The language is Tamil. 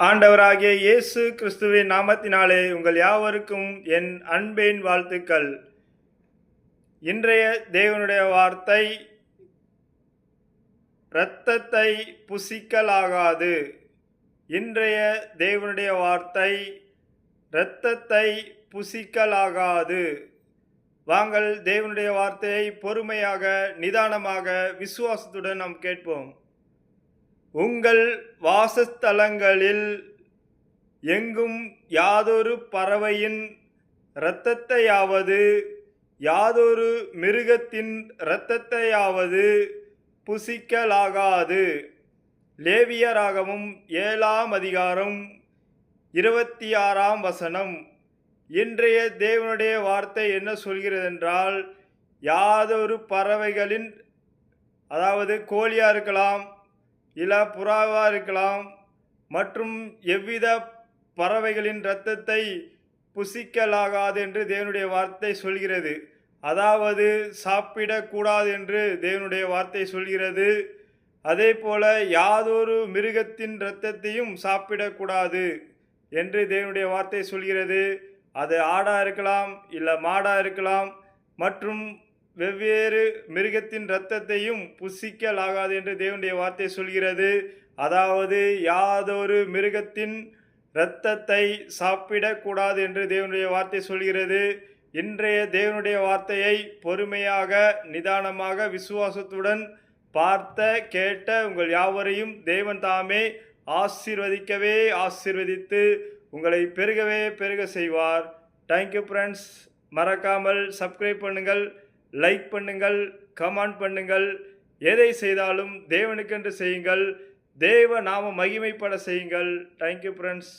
ஆண்டவராகிய இயேசு கிறிஸ்துவின் நாமத்தினாலே உங்கள் யாவருக்கும் என் அன்பின் வாழ்த்துக்கள். இன்றைய தேவனுடைய வார்த்தை, இரத்தத்தை புசிக்கலாகாது. இன்றைய தேவனுடைய வார்த்தை, இரத்தத்தை புசிக்கலாகாது. வாங்கள் தேவனுடைய வார்த்தையை பொறுமையாக, நிதானமாக, விசுவாசத்துடன் நாம் கேட்போம். உங்கள் வாசஸ்தலங்களில் எங்கும் யாதொரு பறவையின் இரத்தத்தையாவது யாதொரு மிருகத்தின் இரத்தத்தையாவது புசிக்கலாகாது. லேவியராகமம் 7ஆம் அதிகாரம் 26ஆம் வசனம். இன்றைய தேவனுடைய வார்த்தை என்ன சொல்கிறது என்றால், யாதொரு பறவைகளின், அதாவது கோழியாக இருக்கலாம், இல்லை புறாவாக இருக்கலாம், மற்றும் எவ்வித பறவைகளின் இரத்தத்தை புசிக்கலாகாது என்று தேவனுடைய வார்த்தை சொல்கிறது. அதாவது சாப்பிடக்கூடாது என்று தேவனுடைய வார்த்தை சொல்கிறது. அதே போல யாதொரு மிருகத்தின் இரத்தத்தையும் சாப்பிடக்கூடாது என்று தேவனுடைய வார்த்தை சொல்கிறது. அது ஆடாக இருக்கலாம், இல்லை மாடாக இருக்கலாம், மற்றும் வெவ்வேறு மிருகத்தின் இரத்தத்தையும் புசிக்கலாகாது என்று தேவனுடைய வார்த்தை சொல்கிறது. அதாவது யாதொரு மிருகத்தின் இரத்தத்தை சாப்பிடக்கூடாது என்று தேவனுடைய வார்த்தை சொல்கிறது. இன்றைய தேவனுடைய வார்த்தையை பொறுமையாக, நிதானமாக, விசுவாசத்துடன் பார்த்த கேட்ட உங்கள் யாவரையும் தேவன் தாமே ஆசீர்வதிக்கவே ஆசீர்வதித்து உங்களை பெருகவே பெருக செய்வார். Thank you friends. மறக்காமல் சப்ஸ்கிரைப் பண்ணுங்கள், லைக் பண்ணுங்கள், கமெண்ட் பண்ணுங்கள். எதை செய்தாலும் தேவனுக்கென்று செய்யுங்கள், தேவ நாம மகிமைப்பட செய்யுங்கள். Thank you friends.